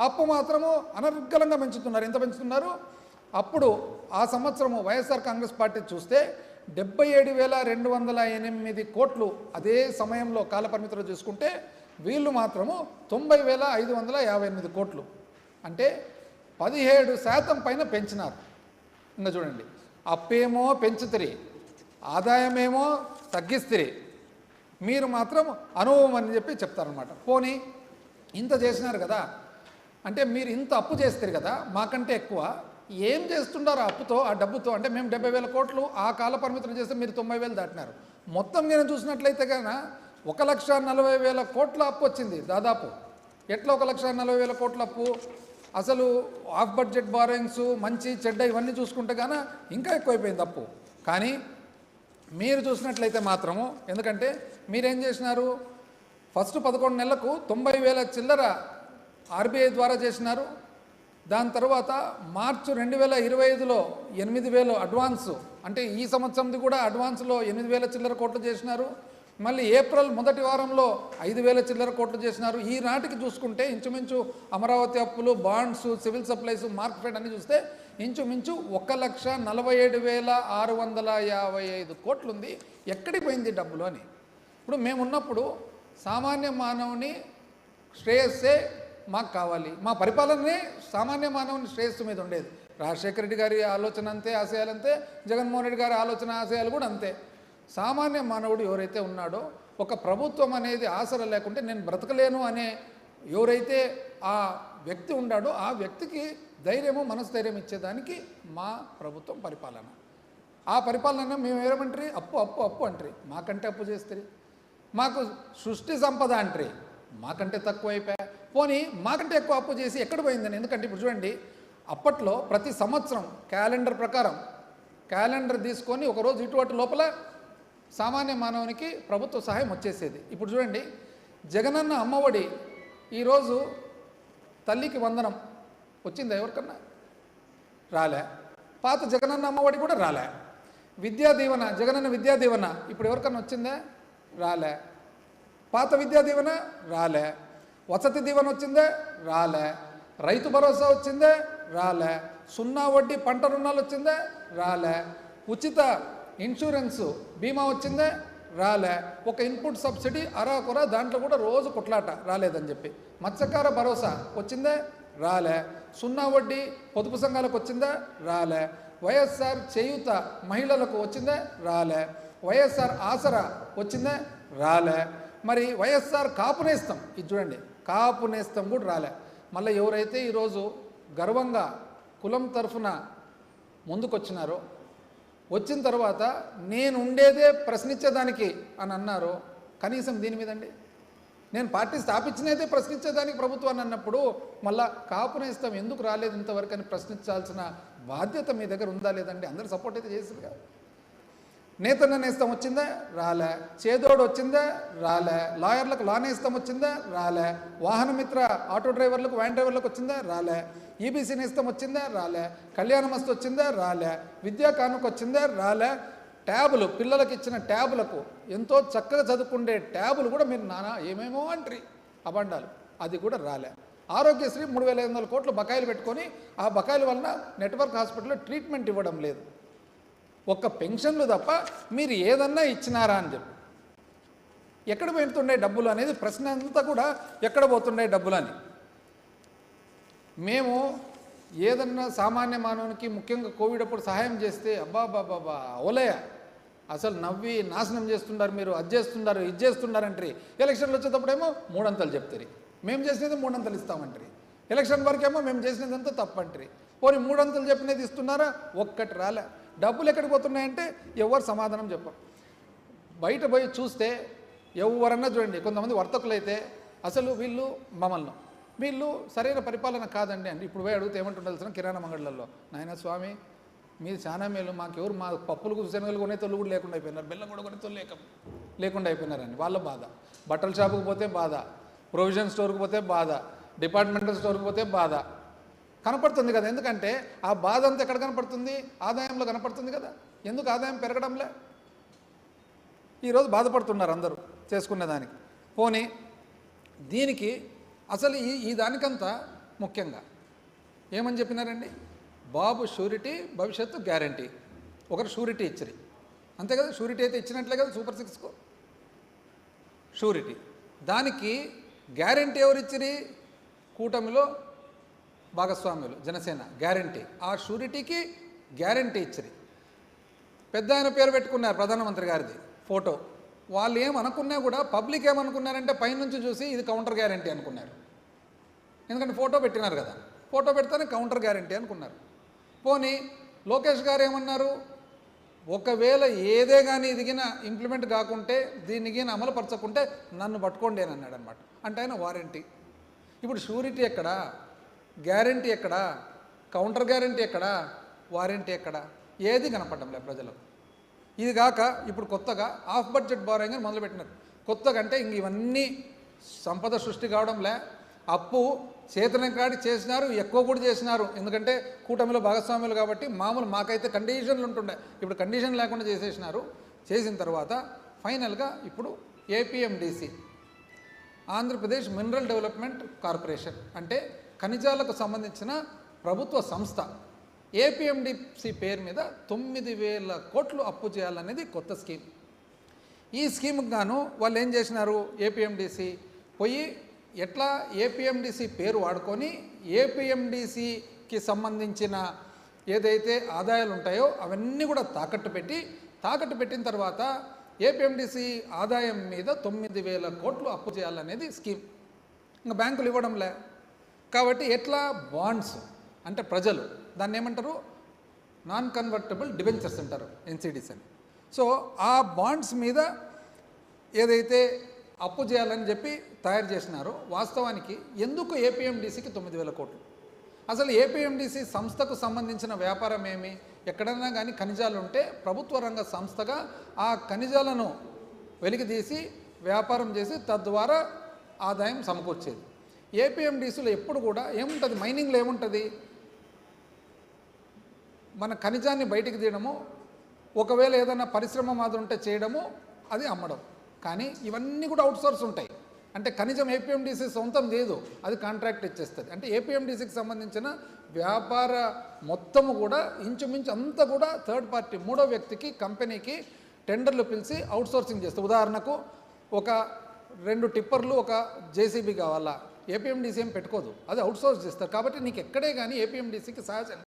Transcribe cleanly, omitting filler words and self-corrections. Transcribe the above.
అప్పు మాత్రము అనర్గళంగా పెంచుతున్నారు. ఎంత పెంచుతున్నారు? అప్పుడు ఆ సంవత్సరము వైఎస్ఆర్ కాంగ్రెస్ పార్టీ చూస్తే 77,208 కోట్లు అదే సమయంలో కాలపరిమితిలో చూసుకుంటే, వీళ్ళు మాత్రము 90,558 కోట్లు, అంటే 17% పైన పెంచినారు. ఇంకా చూడండి, అప్పేమో పెంచుతిరి, ఆదాయమేమో తగ్గిస్తిరి, మీరు మాత్రం అనుభవం అని చెప్పి చెప్తారనమాట. పోనీ ఇంత చేసినారు కదా, అంటే మీరు ఇంత అప్పు చేస్తారు కదా, మాకంటే ఎక్కువ ఏం చేస్తున్నారు ఆ అప్పుతో, ఆ డబ్బుతో? అంటే మేము 70,000 కోట్లు ఆ కాల పరిమితులు చేస్తే మీరు 90,000 దాటినారు. మొత్తం నేను చూసినట్లయితే కన్నా 1,40,000 కోట్ల అప్పు వచ్చింది దాదాపు. ఎట్లా 1,40,000 కోట్ల అప్పు? అసలు ఆఫ్ బడ్జెట్ బారోయింగ్స్, మంచి చెడ్డ ఇవన్నీ చూసుకుంటే కానీ ఇంకా ఎక్కువైపోయింది అప్పు. కానీ మీరు చూసినట్లయితే మాత్రము, ఎందుకంటే మీరేం చేసినారు, ఫస్ట్ 11 నెలలకు 90,000 చిల్లర ఆర్బీఐ ద్వారా చేసినారు. దాని తర్వాత మార్చి 2025లో 8,000 అడ్వాన్సు, అంటే ఈ సంవత్సరంది కూడా అడ్వాన్స్లో 8,000 చిల్లర కోట్లు చేసినారు. మళ్ళీ ఏప్రిల్ మొదటి వారంలో 5,000 చిల్లర కోట్లు చేసినారు. ఈనాటికి చూసుకుంటే ఇంచుమించు అమరావతి అప్పులు, బాండ్స్, సివిల్ సప్లైస్, మార్కెట్ అన్ని చూస్తే ఇంచుమించు 1,47,655 కోట్లు ఉంది. ఎక్కడికి పోయింది డబ్బులు అని. ఇప్పుడు మేమున్నప్పుడు సామాన్య మానవుని శ్రేయస్సే మాకు కావాలి, మా పరిపాలనే సామాన్య మానవుని శ్రేయస్సు మీద ఉండేది. రాజశేఖర రెడ్డి గారి ఆలోచన అంతే, ఆశయాలు అంతే, జగన్మోహన్ రెడ్డి గారి ఆలోచన ఆశయాలు కూడా అంతే. సామాన్య మానవుడు ఎవరైతే ఉన్నాడో, ఒక ప్రభుత్వం అనేది ఆసర లేకుంటే నేను బ్రతకలేను అనే ఎవరైతే ఆ వ్యక్తి ఉన్నాడో, ఆ వ్యక్తికి ధైర్యము, మనస్థైర్యం ఇచ్చేదానికి మా ప్రభుత్వం పరిపాలన. ఆ పరిపాలన మేము ఏమంటారు, అప్పు అప్పు అప్పు అంటారు, మాకంటే అప్పు చేస్తారు. మాకు సృష్టి సంపద అంటారు, మాకంటే తక్కువ అయిపోయా. పోనీ మాకంటే ఎక్కువ అప్పు చేసి ఎక్కడ పోయిందని. ఎందుకంటే ఇప్పుడు చూడండి, అప్పట్లో ప్రతి సంవత్సరం క్యాలెండర్ ప్రకారం క్యాలెండర్ తీసుకొని ఒకరోజు ఇటువంటి లోపల సామాన్య మానవునికి ప్రభుత్వ సహాయం వచ్చేసేది. ఇప్పుడు చూడండి, జగనన్న అమ్మఒడి ఈరోజు తల్లికి వందనం వచ్చిందా ఎవరికన్నా? రాలే. పాత జగనన్న అమ్మఒడి కూడా రాలే. విద్యా దీవెన, జగనన్న విద్యా దీవెన ఇప్పుడు ఎవరికన్నా వచ్చిందా? రాలే. పాత విద్యా దీవెన రాలే. వసతి దీవెన వచ్చిందే? రాలే. రైతు భరోసా వచ్చిందే? రాలే. సున్నా వడ్డీ పంట రుణాలు వచ్చిందే? రాలే. ఉచిత ఇన్సూరెన్సు బీమా వచ్చిందే? రాలే. ఒక ఇన్పుట్ సబ్సిడీ అరాకొర, దాంట్లో కూడా రోజు కొట్లాట రాలేదని చెప్పి. మత్స్యకార భరోసా వచ్చిందే? రాలే. సున్నా వడ్డీ పొదుపు సంఘాలకు వచ్చిందా? రాలే. వైఎస్ఆర్ చేయూత మహిళలకు వచ్చిందే? రాలే. వైఎస్ఆర్ ఆసరా వచ్చిందే? రాలే. మరి వైఎస్ఆర్ కాపు నేస్తం, ఇది చూడండి, కాపు నేస్తం కూడా రాలే. మళ్ళీ ఎవరైతే ఈరోజు గర్వంగా కులం తరఫున ముందుకొచ్చినారో, వచ్చిన తర్వాత నేను ఉండేదే ప్రశ్నించేదానికి అని అన్నారో, కనీసం దీని మీదండి నేను పార్టీ స్థాపించినదే ప్రశ్నించేదానికి ప్రభుత్వాన్ని అన్నప్పుడు మళ్ళా కాపు నేస్తం ఎందుకు రాలేదు ఇంతవరకు అని ప్రశ్నించాల్సిన బాధ్యత మీ దగ్గర ఉందా లేదండి? అందరూ సపోర్ట్ అయితే చేశారు కదా. నేతన్న నేస్తం వచ్చిందా? రాలే. చేదోడు వచ్చిందా? రాలే. లాయర్లకు లా నేస్తం వచ్చిందా? రాలే. వాహన మిత్ర ఆటో డ్రైవర్లకు, వ్యాన్ డ్రైవర్లకు వచ్చిందా? రాలే. ఈబీసీ నేస్తం వచ్చిందా? రాలే. కళ్యాణ మస్తు వచ్చిందా? రాలే. విద్యా కానుక వచ్చిందా? రాలే. ట్యాబులు, పిల్లలకు ఇచ్చిన ట్యాబులకు, ఎంతో చక్కగా చదువుకుండే ట్యాబులు కూడా మీరు నానా ఏమేమో అంటారు అబండాలు, అది కూడా రాలే. ఆరోగ్యశ్రీ 3,500 కోట్లు బకాయిలు పెట్టుకొని ఆ బకాయిల వలన నెట్వర్క్ హాస్పిటల్లో ట్రీట్మెంట్ ఇవ్వడం లేదు. ఒక్క పెన్షన్లు తప్ప మీరు ఏదన్నా ఇచ్చినారా అని చెప్పి. ఎక్కడ పెడుతుండే డబ్బులు అనేది ప్రశ్న అంతా కూడా, ఎక్కడ పోతుండే డబ్బులు అని. మేము ఏదన్నా సామాన్య మానవునికి, ముఖ్యంగా కోవిడ్ అప్పుడు సహాయం చేస్తే అబ్బాబాబా అవలయ అసలు నవ్వి నాశనం చేస్తున్నారు, మీరు అది చేస్తున్నారు, ఇది చేస్తున్నారంటారు. ఎలక్షన్లు వచ్చేటప్పుడేమో 3 అంతలు చెప్తారు, మేము చేసినది 3 అంతలు ఇస్తామంటారు. ఎలక్షన్ వరకేమో మేము చేసినదంతా తప్పంటారు. పోనీ 3 అంతలు చెప్పినది ఇస్తున్నారా? ఒక్కటి రాలే. డబ్బులు ఎక్కడికి పోతున్నాయంటే ఎవరు సమాధానం చెప్పరు. బయట పోయి చూస్తే ఎవరన్నా చూడండి, కొంతమంది వర్తకులైతే అసలు వీళ్ళు సరైన పరిపాలన కాదండి అండి. ఇప్పుడు పోయి అడిగితే ఏమంటుండాల్సిన కిరాణా మంగళ్ళల్లో, నాయన స్వామి మీరు చాలా మేలు, మాకెవరు మా పప్పులకు శనగలు కొనే తొళ్ళు కూడా లేకుండా అయిపోయినారు, బెల్లం కూడా కొనే తొళ్ళు లేకుండా అయిపోయినారండి. వాళ్ళ బాధ. బట్టల షాపుకి పోతే బాధ, ప్రొవిజన్ స్టోర్కి పోతే బాధ, డిపార్ట్మెంటల్ స్టోర్కి పోతే బాధ కనపడుతుంది కదా. ఎందుకంటే ఆ బాధ అంతా ఎక్కడ కనపడుతుంది? ఆదాయంలో కనపడుతుంది కదా. ఎందుకు ఆదాయం పెరగడంలే? ఈరోజు బాధపడుతున్నారు అందరూ చేసుకునే దానికి. పోనీ దీనికి అసలు ఈ దానికంతా ముఖ్యంగా ఏమని చెప్పినారండి? బాబు షూరిటీ, భవిష్యత్తు గ్యారంటీ. ఒకరు షూరిటీ ఇచ్చిరి, అంతే కదా? షూరిటీ అయితే ఇచ్చినట్లే కదా సూపర్ సిక్స్కు షూరిటీ. దానికి గ్యారంటీ ఎవరు ఇచ్చిరి? కూటమిలో భాగస్వాములు జనసేన గ్యారంటీ. ఆ షూరిటీకి గ్యారంటీ ఇచ్చిరి. పెద్ద ఆయన పేరు పెట్టుకున్నారు, ప్రధానమంత్రి గారిది ఫోటో. వాళ్ళు ఏమనుకున్నా కూడా పబ్లిక్ ఏమనుకున్నారంటే పైనుంచి చూసి ఇది కౌంటర్ గ్యారంటీ అనుకున్నారు. ఎందుకంటే ఫోటో పెట్టినారు కదా, ఫోటో పెడితేనే కౌంటర్ గ్యారంటీ అనుకున్నారు. పోనీ లోకేష్ గారు ఏమన్నారు? ఒకవేళ ఏదే కానీ ఇదిగిన ఇంప్లిమెంట్ కాకుంటే, దీనికి అమలు పరచకుంటే నన్ను పట్టుకోండి అని అన్నాడు అనమాట. అంటే ఆయన వారంటీ. ఇప్పుడు షూరిటీ ఎక్కడా? గ్యారంటీ ఎక్కడా? కౌంటర్ గ్యారంటీ ఎక్కడా? వారంటీ ఎక్కడా? ఏది కనపడడం ప్రజలకు. ఇది కాక ఇప్పుడు కొత్తగా ఆఫ్ బడ్జెట్ బారోయింగ్ అని మొదలుపెట్టినారు. కొత్తగా అంటే ఇంక ఇవన్నీ సంపద సృష్టి కావడంలే, అప్పు చేతనం కాడి చేసినారు, ఎక్కువ కూడా చేసినారు. ఎందుకంటే కూటమిలో భాగస్వాములు కాబట్టి మామూలు మాకైతే కండిషన్లు ఉంటుండే, ఇప్పుడు కండిషన్ లేకుండా చేసేసినారు. చేసిన తర్వాత ఫైనల్గా ఇప్పుడు APMDC, Andhra Pradesh mineral development corporation, అంటే ఖనిజాలకు సంబంధించిన ప్రభుత్వ సంస్థ, ఏపీఎండిసి పేరు మీద 9,000 కోట్లు అప్పు చేయాలనేది కొత్త స్కీమ్. ఈ స్కీమ్కి గాను వాళ్ళు ఏం చేసినారు? ఏపీఎండిసి పోయి ఎట్లా ఏపీఎండిసి పేరు వాడుకొని ఏపీఎండిసికి సంబంధించిన ఏదైతే ఆదాయాలు ఉంటాయో అవన్నీ కూడా తాకట్టు పెట్టిన తర్వాత ఏపీఎండిసి ఆదాయం మీద 9,000 కోట్లు అప్పు చేయాలనేది స్కీమ్. ఇంకా బ్యాంకులు ఇవ్వడంలే కాబట్టి ఎట్లా? బాండ్స్ అంటే ప్రజలు దాన్ని ఏమంటారు? నాన్ కన్వర్టబుల్ డిబెంచర్స్ అంటారు, ఎన్సిడిస్ అని. సో ఆ బాండ్స్ మీద ఏదైతే అప్పు చేయాలని చెప్పి తయారు చేసినారో, వాస్తవానికి ఎందుకు ఏపీఎండిసికి 9,000 కోట్లు? అసలు ఏపీఎండిసి సంస్థకు సంబంధించిన వ్యాపారం ఏమి? ఎక్కడైనా కానీ ఖనిజాలు ఉంటే ప్రభుత్వ రంగ సంస్థగా ఆ ఖనిజాలను వెలికితీసి వ్యాపారం చేసి తద్వారా ఆదాయం సమకూర్చేది. ఏపీఎండిసిలో ఎప్పుడు కూడా ఏముంటుంది? మైనింగ్లో ఏముంటుంది? మన ఖనిజాన్ని బయటికి తీయడము, ఒకవేళ ఏదైనా పరిశ్రమ మాదిరి ఉంటే చేయడము, అది అమ్మడం. కానీ ఇవన్నీ కూడా అవుట్సోర్స్ ఉంటాయి. అంటే ఖనిజం ఏపీఎండిసి సొంతం లేదు, అది కాంట్రాక్ట్ ఇచ్చేస్తుంది. అంటే ఏపీఎండిసికి సంబంధించిన వ్యాపార మొత్తము కూడా ఇంచుమించు అంతా కూడా థర్డ్ పార్టీ, మూడో వ్యక్తికి, కంపెనీకి టెండర్లు పిలిచి అవుట్సోర్సింగ్ చేస్తుంది. ఉదాహరణకు ఒక 2 టిప్పర్లు, ఒక జేసీబీ కావాలా, ఏపీఎండిసి ఏం పెట్టుకోదు, అది అవుట్సోర్స్ చేస్తారు. కాబట్టి నీకు ఎక్కడే కానీ ఏపీఎండిసికి సహజంగా